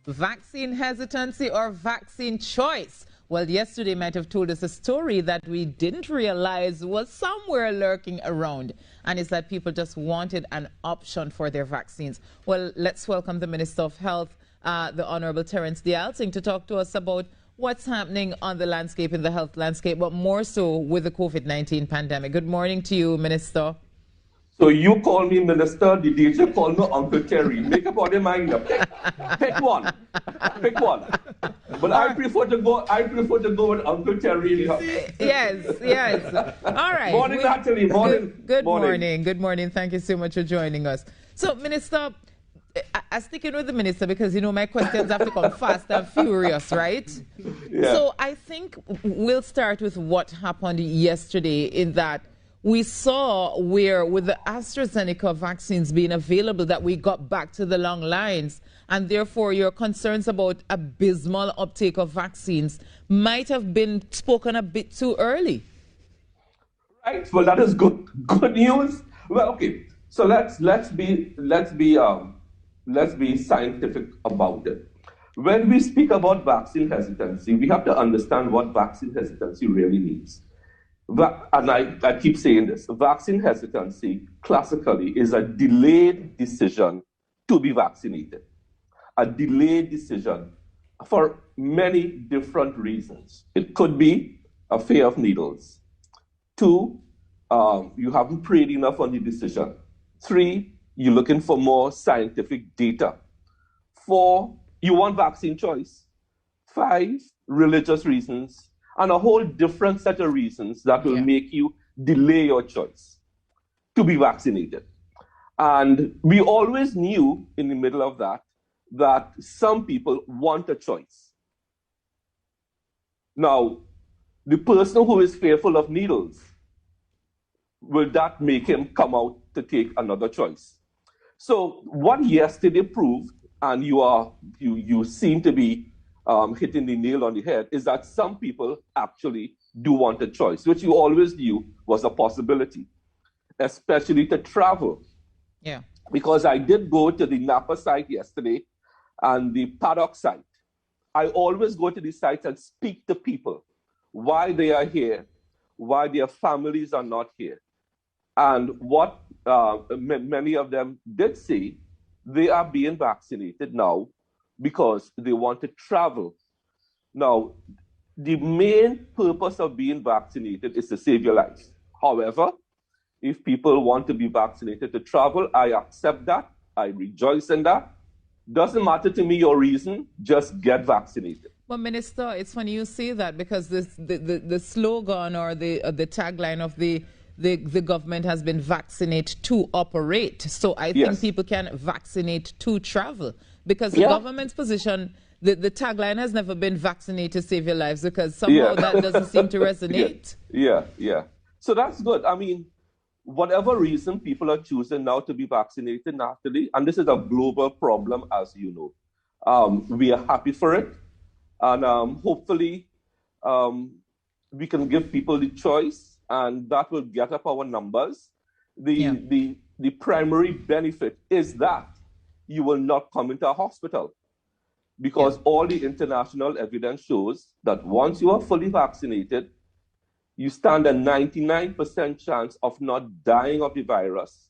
Vaccine hesitancy or vaccine choice? Well, yesterday might have told us a story that we didn't realize was somewhere lurking around, and it's that people just wanted an option for their vaccines. Well, let's welcome the Minister of Health, the Honorable Terence Dialting, to talk to us about what's happening on the landscape, in the health landscape, but more so with the COVID-19 pandemic. Good morning to you, Minister. So you call me Minister, the DJ call me Uncle Terry. Make up all your mind up. Pick one. Pick one. But I prefer to go with Uncle Terry. Yes. All right. Morning, Natalie. Good morning. Good morning. Thank you so much for joining us. So, Minister, I'm sticking with the Minister because, you know, my questions have to come fast and furious, right? Yeah. So I think we'll start with what happened yesterday, in that we saw where, with the AstraZeneca vaccines being available, that we got back to the long lines, and therefore your concerns about abysmal uptake of vaccines might have been spoken a bit too early. Right. Well, that is good news. Well, okay. So let's be scientific about it. When we speak about vaccine hesitancy, we have to understand what vaccine hesitancy really means. And I keep saying this, vaccine hesitancy classically is a delayed decision to be vaccinated. A delayed decision for many different reasons. It could be a fear of needles. 2, you haven't prayed enough on the decision. 3, you're looking for more scientific data. 4, you want vaccine choice. 5, religious reasons. And a whole different set of reasons that will make you delay your choice to be vaccinated. And we always knew in the middle of that some people want a choice. Now, the person who is fearful of needles, will that make him come out to take another choice? So what yesterday proved, and you seem to be hitting the nail on the head, is that some people actually do want a choice, which you always knew was a possibility, especially to travel. Yeah. Because I did go to the Napa site yesterday and the Paddock site. I always go to the sites and speak to people, why they are here, why their families are not here. And what many of them did say, they are being vaccinated now because they want to travel. Now, the main purpose of being vaccinated is to save your life. However, if people want to be vaccinated to travel, I accept that. I rejoice in that. Doesn't matter to me your reason, just get vaccinated. Well, Minister, it's funny you say that, because the slogan or the tagline of the government has been vaccinate to operate. So I think people can vaccinate to travel, because the government's position, the tagline has never been vaccinate to save your lives, because somehow that doesn't seem to resonate. Yeah. So that's good. I mean, whatever reason people are choosing now to be vaccinated, Natalie, and this is a global problem, as you know. We are happy for it. And hopefully we can give people the choice, and that will get up our numbers. The primary benefit is that you will not come into a hospital, because all the international evidence shows that once you are fully vaccinated, you stand a 99% chance of not dying of the virus,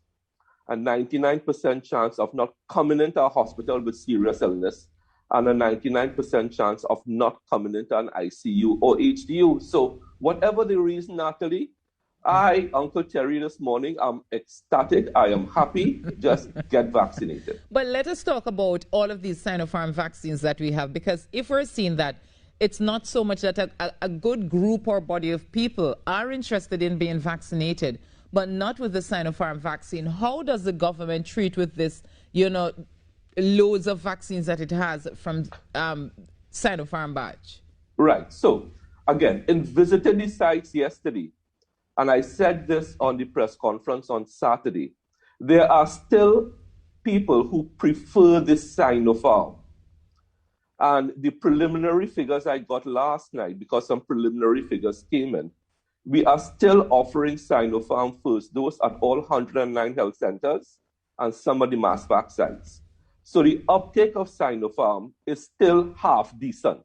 a 99% chance of not coming into a hospital with serious illness, and a 99% chance of not coming into an ICU or HDU. So whatever the reason, Natalie, Uncle Terry, this morning, I'm ecstatic. I am happy. Just get vaccinated. But let us talk about all of these Sinopharm vaccines that we have, because if we're seeing that it's not so much that a good group or body of people are interested in being vaccinated, but not with the Sinopharm vaccine, how does the government treat with this, loads of vaccines that it has from Sinopharm batch? Right. So, again, in visiting the sites yesterday, and I said this on the press conference on Saturday, there are still people who prefer this Sinopharm. And the preliminary figures I got last night, because some preliminary figures came in, we are still offering Sinopharm first dose at all 109 health centers and some of the mass vac sites. So the uptake of Sinopharm is still half decent.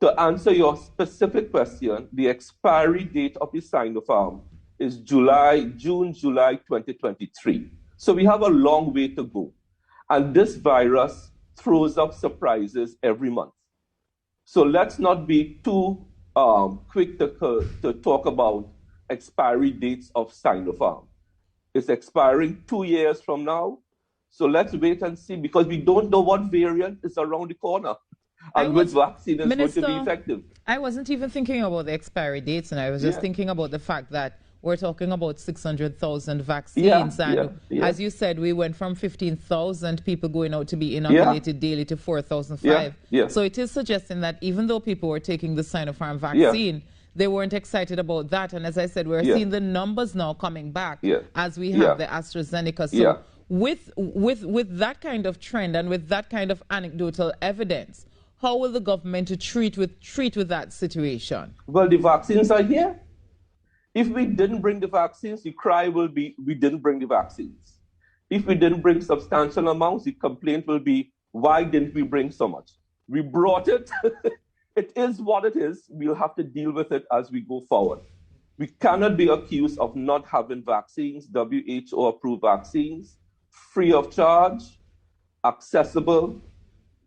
To answer your specific question, the expiry date of the Sinopharm is June, July 2023. So we have a long way to go. And this virus throws up surprises every month. So let's not be too quick to talk about expiry dates of Sinopharm. It's expiring 2 years from now. So let's wait and see, because we don't know what variant is around the corner and which vaccine is going to be effective. I wasn't even thinking about the expiry dates, and I was just thinking about the fact that we're talking about 600,000 vaccines. As you said, we went from 15,000 people going out to be inoculated daily to 4,005. So it is suggesting that even though people were taking the Sinopharm vaccine, they weren't excited about that. And as I said, we're seeing the numbers now coming back as we have the AstraZeneca. So with that kind of trend and with that kind of anecdotal evidence, how will the government treat with that situation? Well, the vaccines are here. If we didn't bring the vaccines, the cry will be, we didn't bring the vaccines. If we didn't bring substantial amounts, the complaint will be, why didn't we bring so much? We brought it. It is what it is. We'll have to deal with it as we go forward. We cannot be accused of not having vaccines, WHO-approved vaccines, free of charge, accessible,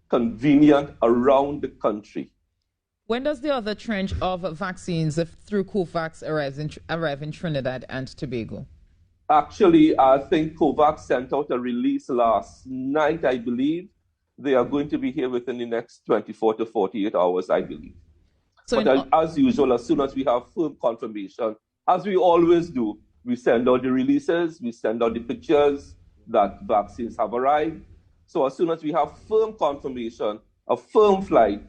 convenient around the country. When does the other tranche of vaccines through COVAX arrive in Trinidad and Tobago? Actually, I think COVAX sent out a release last night, I believe. They are going to be here within the next 24 to 48 hours, I believe. So but as usual, as soon as we have firm confirmation, as we always do, we send out the releases, we send out the pictures that vaccines have arrived. So as soon as we have firm confirmation, a firm flight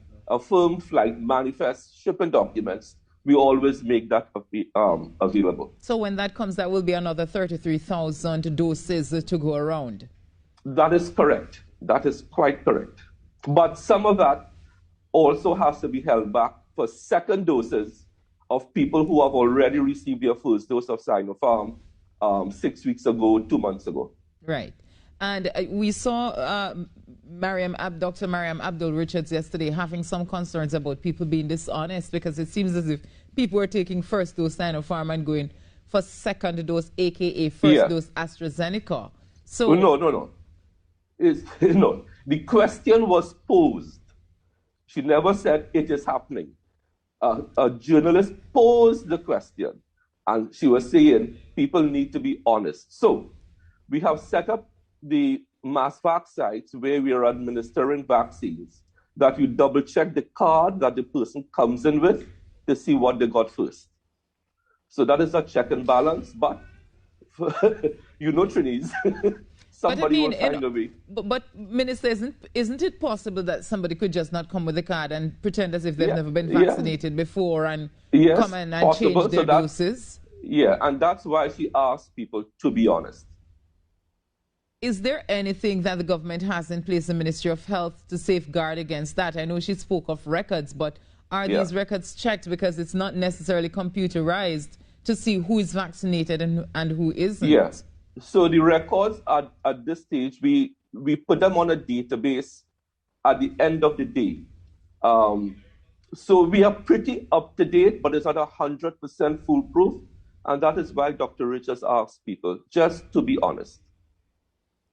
manifest, shipping documents, we always make that available. So when that comes, that will be another 33,000 doses to go around. That is correct. That is quite correct. But some of that also has to be held back for second doses of people who have already received their first dose of Sinopharm 6 weeks ago, 2 months ago. Right. And we saw Dr. Mariam Abdul Richards yesterday having some concerns about people being dishonest, because it seems as if people were taking first dose Sinopharm and going for second dose, aka first dose AstraZeneca. So no. No. The question was posed. She never said it is happening. A journalist posed the question, and she was saying people need to be honest. So we have set up the MassVac sites where we are administering vaccines, that you double check the card that the person comes in with to see what they got first. So that is a check and balance, but you know, Trinise, somebody will find a way. But Minister, isn't it possible that somebody could just not come with a card and pretend as if they've never been vaccinated before and come in and change their doses? Yeah, and that's why she asked people to be honest. Is there anything that the government has in place, the Ministry of Health, to safeguard against that? I know she spoke of records, but are these records checked? Because it's not necessarily computerized to see who is vaccinated and who isn't. Yeah. So the records at this stage, we put them on a database at the end of the day. So we are pretty up to date, but it's not 100% foolproof. And that is why Dr. Richards asked people just to be honest.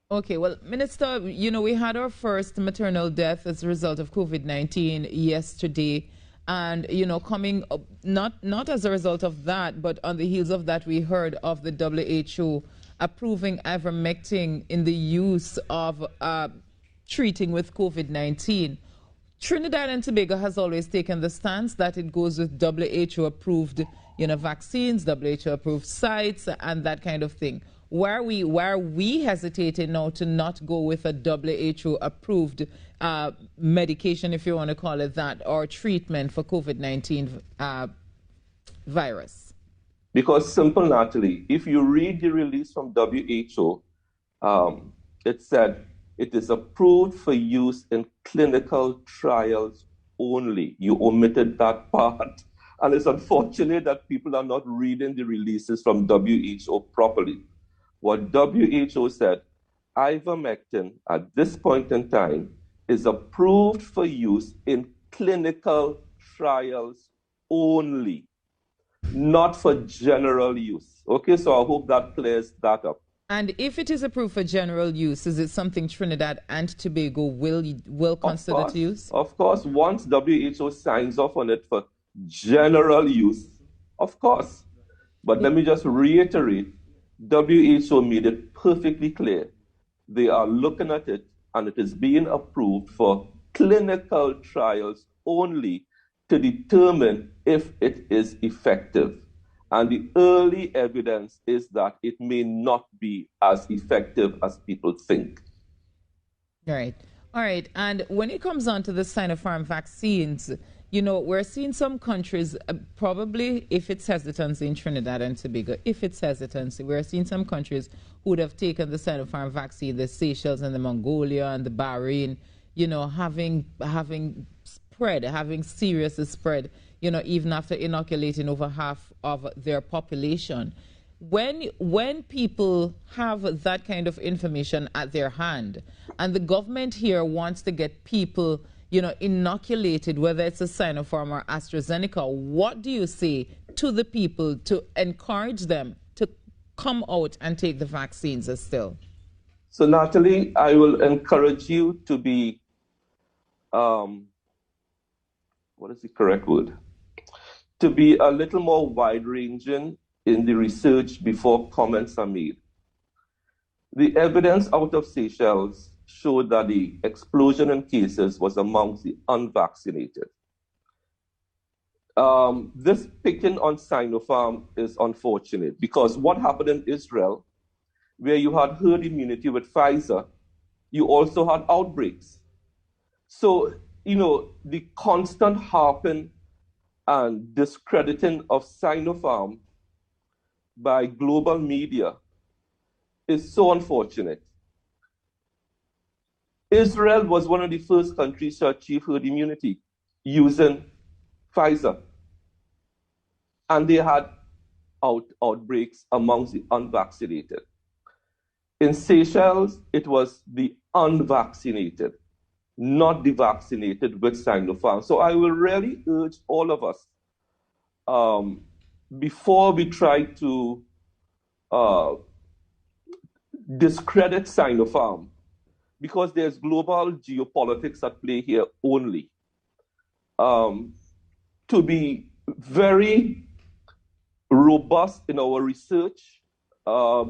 Okay, well, Minister, you know, we had our first maternal death as a result of COVID-19 yesterday. And, you know, coming up, not as a result of that, but on the heels of that, we heard of the WHO approving ivermectin in the use of treating with COVID-19. Trinidad and Tobago has always taken the stance that it goes with WHO-approved, you know, vaccines, WHO-approved sites, and that kind of thing. Why are we hesitating now to not go with a WHO-approved medication, if you want to call it that, or treatment for COVID-19 virus? Because simple, Natalie, if you read the release from WHO, it said it is approved for use in clinical trials only. You omitted that part. And it's unfortunate that people are not reading the releases from WHO properly. What WHO said, ivermectin at this point in time is approved for use in clinical trials only, not for general use. Okay, so I hope that clears that up. And if it is approved for general use, is it something Trinidad and Tobago will consider to use? Of course, once WHO signs off on it for general use, of course. But let me just reiterate, WHO made it perfectly clear. They are looking at it and it is being approved for clinical trials only to determine if it is effective. And the early evidence is that it may not be as effective as people think. Right. All right. And when it comes on to the Sinopharm vaccines, you know, we're seeing some countries, probably if it's hesitancy in Trinidad and Tobago, if it's hesitancy, we're seeing some countries who would have taken the Sinopharm vaccine, the Seychelles and the Mongolia and the Bahrain, you know, having serious spread, you know, even after inoculating over half of their population. When people have that kind of information at their hand, and the government here wants to get people, you know, inoculated, whether it's a Sinopharm or AstraZeneca, what do you say to the people to encourage them to come out and take the vaccines still? So, Natalie, I will encourage you to be, what is the correct word? To be a little more wide-ranging in the research before comments are made. The evidence out of Seychelles showed that the explosion in cases was amongst the unvaccinated. This picking on Sinopharm is unfortunate because what happened in Israel, where you had herd immunity with Pfizer, you also had outbreaks. So, you know, the constant harping and discrediting of Sinopharm by global media is so unfortunate. Israel was one of the first countries to achieve herd immunity using Pfizer. And they had outbreaks amongst the unvaccinated. In Seychelles, it was the unvaccinated, not the vaccinated with Sinopharm. So I will really urge all of us, before we try to discredit Sinopharm, because there's global geopolitics at play here only, to be very robust in our research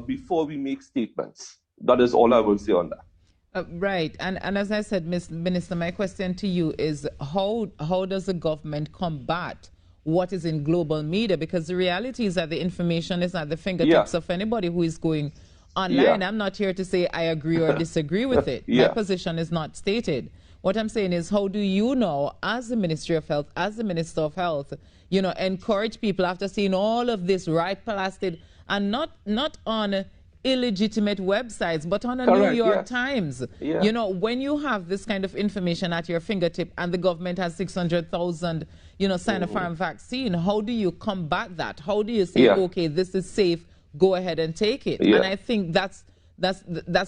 before we make statements. That is all I will say on that. Right. And as I said, Minister, my question to you is how does the government combat what is in global media? Because the reality is that the information is at the fingertips of anybody who is going online. I'm not here to say I agree or disagree with it. My position is not stated. What I'm saying is, how do you know, as the Ministry of Health, as the Minister of Health, you know, encourage people after seeing all of this right blasted, and not on illegitimate websites, but on a New York Times. You know, when you have this kind of information at your fingertip and the government has 600,000, you know, Sinopharm vaccine, how do you combat that? How do you say, okay, this is safe, go ahead and take it? And I think that's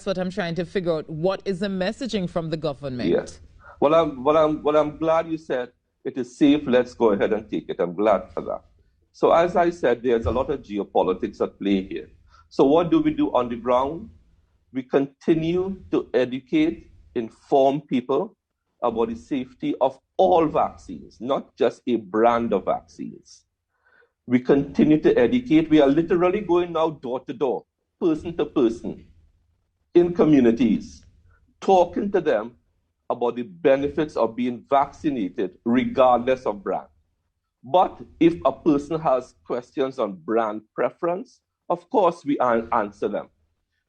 what I'm trying to figure out. What is the messaging from the government? Yes. Well, I'm glad you said it is safe. Let's go ahead and take it. I'm glad for that. So as I said, there's a lot of geopolitics at play here. So what do we do on the ground? We continue to educate, inform people about the safety of all vaccines, not just a brand of vaccines. We continue to educate. We are literally going now door to door, person to person, in communities, talking to them about the benefits of being vaccinated regardless of brand. But if a person has questions on brand preference, of course we answer them.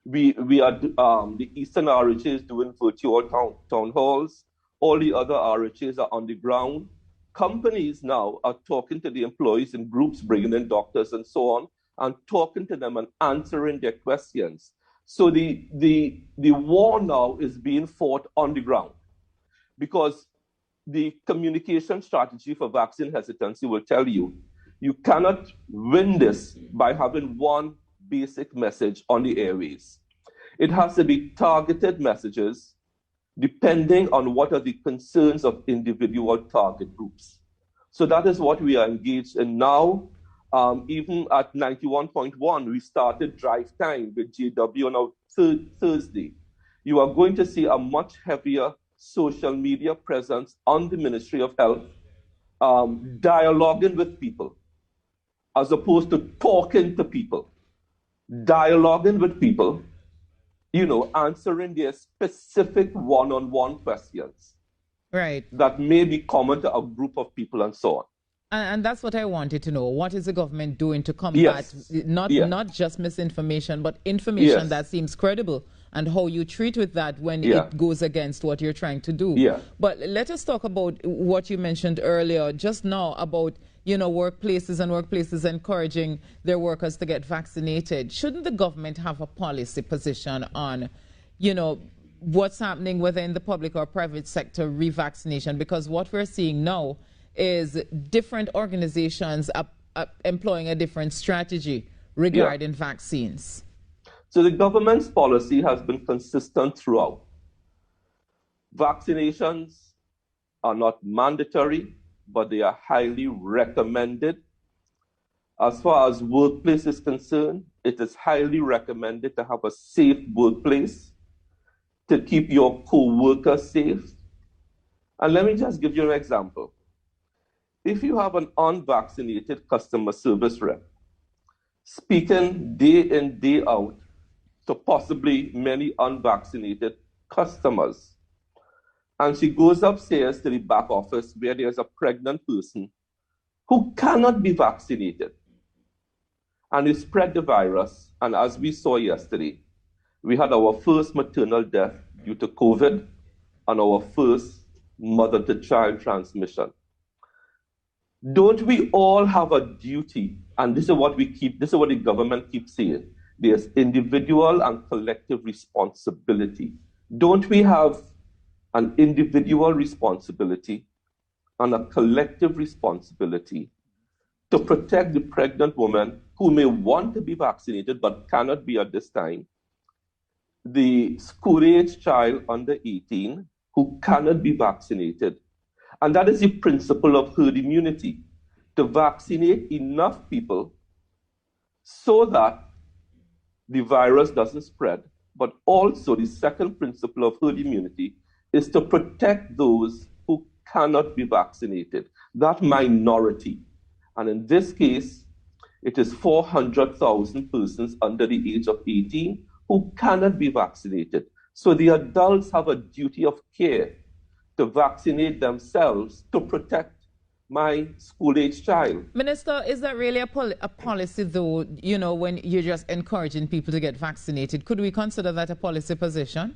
We are, the Eastern RHA is doing virtual town halls. All the other RHAs are on the ground. Companies now are talking to the employees in groups, bringing in doctors and so on, and talking to them and answering their questions. So the war now is being fought on the ground, because the communication strategy for vaccine hesitancy will tell you, you cannot win this by having one basic message on the airways. It has to be targeted messages depending on what are the concerns of individual target groups. So that is what we are engaged in now. Even at 91.1, we started drive time with JW on our Thursday. You are going to see a much heavier social media presence on the Ministry of Health, dialoguing with people, as opposed to talking to people, dialoguing with people, answering their specific one-on-one questions. Right. That may be common to a group of people and so on. And that's what I wanted to know. What is the government doing to combat not just misinformation, but information that seems credible, and how you treat with that when it goes against what you're trying to do? But let us talk about what you mentioned earlier just now about, workplaces encouraging their workers to get vaccinated. Shouldn't the government have a policy position on, what's happening whether in the public or private sector revaccination? Because what we're seeing now is different organizations employing a different strategy regarding vaccines. So the government's policy has been consistent throughout. Vaccinations are not mandatory, but they are highly recommended. As far as workplace is concerned, it is highly recommended to have a safe workplace, to keep your co-workers safe. And let me just give you an example. If you have an unvaccinated customer service rep speaking day in, day out to possibly many unvaccinated customers, and she goes upstairs to the back office where there's a pregnant person who cannot be vaccinated, and you spread the virus, and as we saw yesterday, we had our first maternal death due to COVID and our first mother-to-child transmission. Don't we all have a duty? And this is what the government keeps saying. There's individual and collective responsibility. Don't we have an individual responsibility and a collective responsibility to protect the pregnant woman who may want to be vaccinated but cannot be at this time, the school-age child under 18 who cannot be vaccinated? And that is the principle of herd immunity, to vaccinate enough people so that the virus doesn't spread. But also the second principle of herd immunity is to protect those who cannot be vaccinated, that minority. And in this case, it is 400,000 persons under the age of 18 who cannot be vaccinated. So the adults have a duty of care to vaccinate themselves to protect my school-age child. Minister, is that really a policy, though, when you're just encouraging people to get vaccinated? Could we consider that a policy position?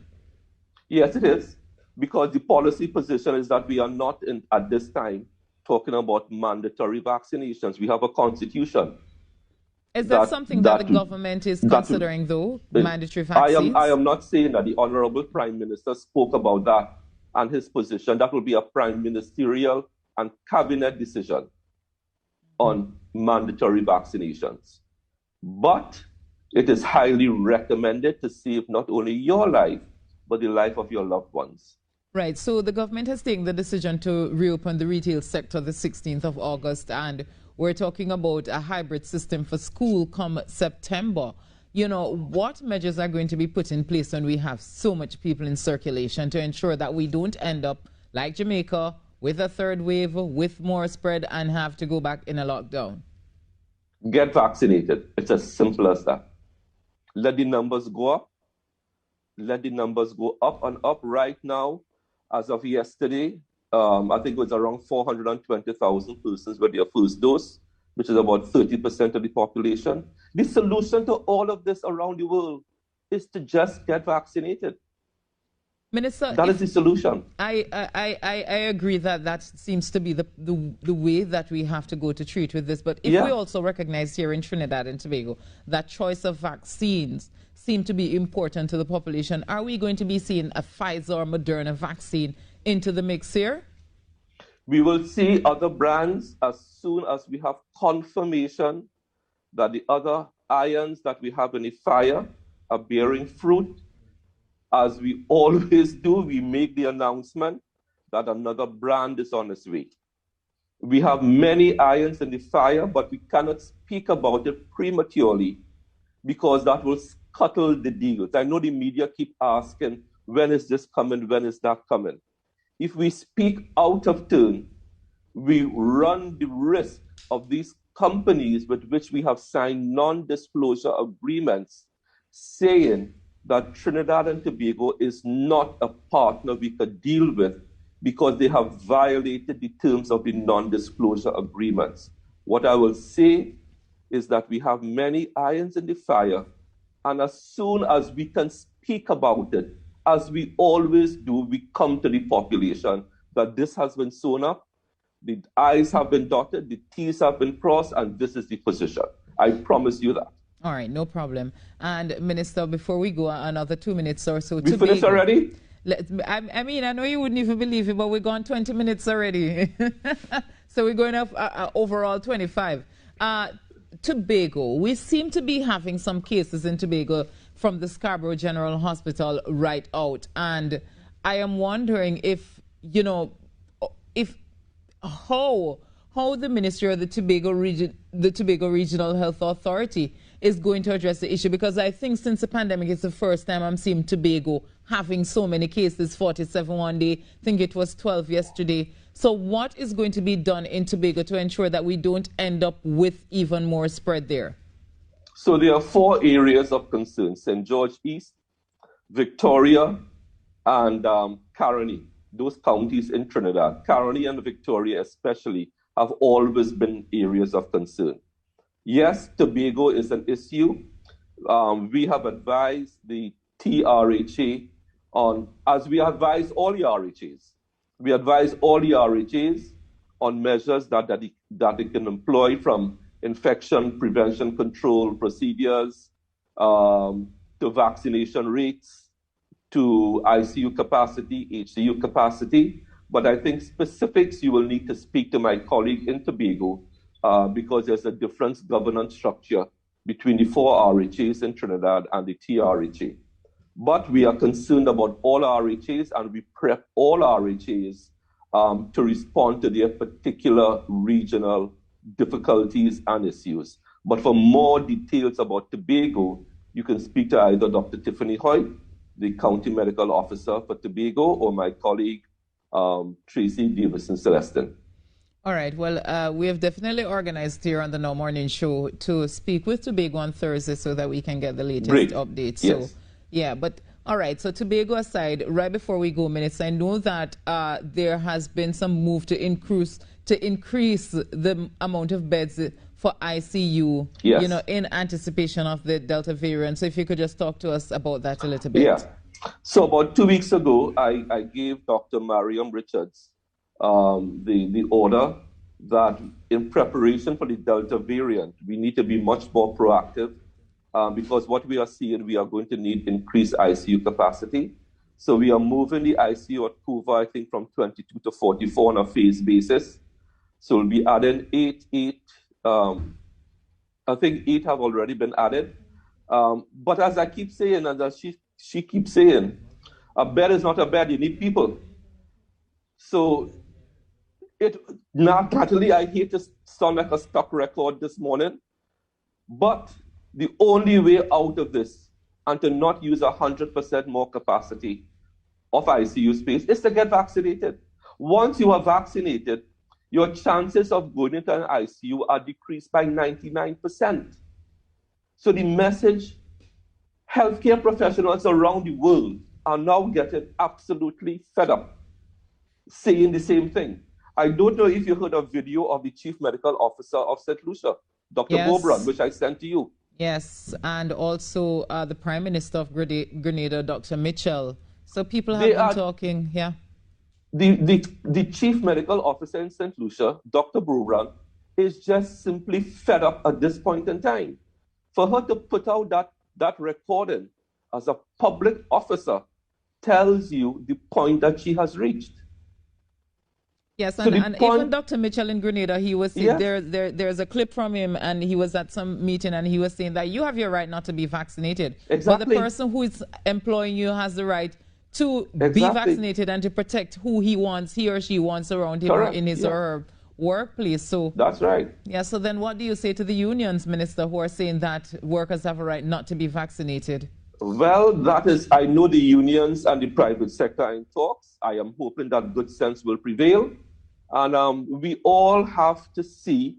Yes, it is, because the policy position is that we are not, at this time, talking about mandatory vaccinations. We have a constitution. Is that something that the government is considering, though, mandatory vaccines? I am not saying that. The Honorable Prime Minister spoke about that and his position. That will be a prime ministerial and cabinet decision on mandatory vaccinations. But it is highly recommended to save not only your life, but the life of your loved ones. Right. So the government has taken the decision to reopen the retail sector the 16th of August, and we're talking about a hybrid system for school come September. What measures are going to be put in place when we have so much people in circulation to ensure that we don't end up like Jamaica with a third wave, with more spread, and have to go back in a lockdown? Get vaccinated. It's as simple as that. Let the numbers go up. Let the numbers go up and up. Right now, as of yesterday, I think it was around 420,000 persons with their first dose, which is about 30% of the population. The solution to all of this around the world is to just get vaccinated. Minister, that is the solution. I agree that seems to be the way that we have to go to treat with this. But if we also recognize here in Trinidad and Tobago that choice of vaccines seem to be important to the population, are we going to be seeing a Pfizer or Moderna vaccine into the mix here? We will see other brands as soon as we have confirmation that the other irons that we have in the fire are bearing fruit as we always do, we make the announcement that another brand is on its way. We have many irons in the fire, but we cannot speak about it prematurely because that will scuttle the deals. I know the media keep asking, when is this coming? When is that coming? If we speak out of turn, we run the risk of these companies with which we have signed non-disclosure agreements saying that Trinidad and Tobago is not a partner we could deal with because they have violated the terms of the non-disclosure agreements. What I will say is that we have many irons in the fire, and as soon as we can speak about it, as we always do, we come to the population that this has been sewn up, the I's have been dotted, the T's have been crossed, and this is the position. I promise you that. All right, no problem. And Minister, before we go, another 2 minutes or so. We finished already? I mean, I know you wouldn't even believe it, but we're gone 20 minutes already. So we're going up overall 25. Tobago, we seem to be having some cases in Tobago from the Scarborough General Hospital right out. And I am wondering if, you know, how the Ministry or the Tobago Regional Health Authority is going to address the issue, because I think since the pandemic, it's the first time I'm seeing Tobago having so many cases, 47 one day, I think it was 12 yesterday. So what is going to be done in Tobago to ensure that we don't end up with even more spread there? So there are 4 areas of concern: St. George East, Victoria, and Caroni. Those counties in Trinidad, Caroni and Victoria especially, have always been areas of concern. Yes, Tobago is an issue. We have advised the TRHA on, as we advise all the RHAs, we advise all the RHAs on measures that they can employ, from infection prevention control procedures to vaccination rates, to ICU capacity, HCU capacity. But I think specifics you will need to speak to my colleague in Tobago because there's a different governance structure between the 4 RHAs in Trinidad and the TRHA. But we are concerned about all RHAs, and we prep all RHAs to respond to their particular regional difficulties and issues. But for more details about Tobago, you can speak to either Dr. Tiffany Hoyt, the County Medical Officer for Tobago, or my colleague, Tracy Davison-Celestin. All right. Well, we have definitely organized here on the Now Morning Show to speak with Tobago on Thursday so that we can get the latest updates. Yes. So, yeah, but all right. So Tobago aside, right before we go, Minister, I know that there has been some move to increase the amount of beds for ICU, yes, you know, in anticipation of the Delta variant. So if you could just talk to us about that a little bit. Yeah. So about 2 weeks ago, I gave Dr. Mariam Richards the order that in preparation for the Delta variant, we need to be much more proactive because what we are seeing, we are going to need increased ICU capacity. So we are moving the ICU at Cuva, I think, from 22 to 44 on a phase basis. So we'll be adding 8. I think 8 have already been added. But as I keep saying, and as she keeps saying, a bed is not a bed, you need people. So Natalie, I hate to sound like a stock record this morning, but the only way out of this, and to not use 100% more capacity of ICU space, is to get vaccinated. Once you are vaccinated, your chances of going into an ICU are decreased by 99%. So the message, healthcare professionals around the world are now getting absolutely fed up saying the same thing. I don't know if you heard a video of the Chief Medical Officer of St. Lucia, Dr. Yes. Bobran, which I sent to you. Yes, and also the Prime Minister of Grenada, Dr. Mitchell. So people have been talking, yeah. The Chief Medical Officer in St. Lucia, Dr. Bobran, is just simply fed up at this point in time. For her to put out that recording as a public officer tells you the point that she has reached. Yes, So the and point, even Dr. Mitchell in Grenada, he was yes, there's a clip from him, and he was at some meeting, and he was saying that you have your right not to be vaccinated, but the exactly, person who is employing you has the right to be exactly, vaccinated and to protect who he or she wants around him or correct, in his or yeah, her workplace. So, that's right. yeah, so then what do you say to the unions, Minister, who are saying that workers have a right not to be vaccinated? Well, that is, I know the unions and the private sector are in talks. I am hoping that good sense will prevail. And we all have to see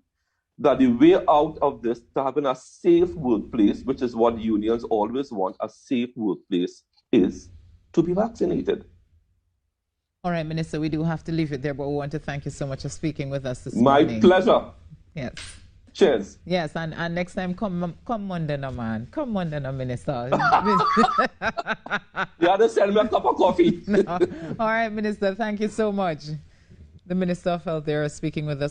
that the way out of this to having a safe workplace, which is what unions always want, a safe workplace, is to be vaccinated. All right, Minister, we do have to leave it there, but we want to thank you so much for speaking with us this My morning. pleasure. Yes. Cheers. Yes, and next time, come Monday, no, man. Come Monday, no, Minister. You have to send me a cup of coffee. No. All right, Minister, thank you so much. The Minister of Health there speaking with us.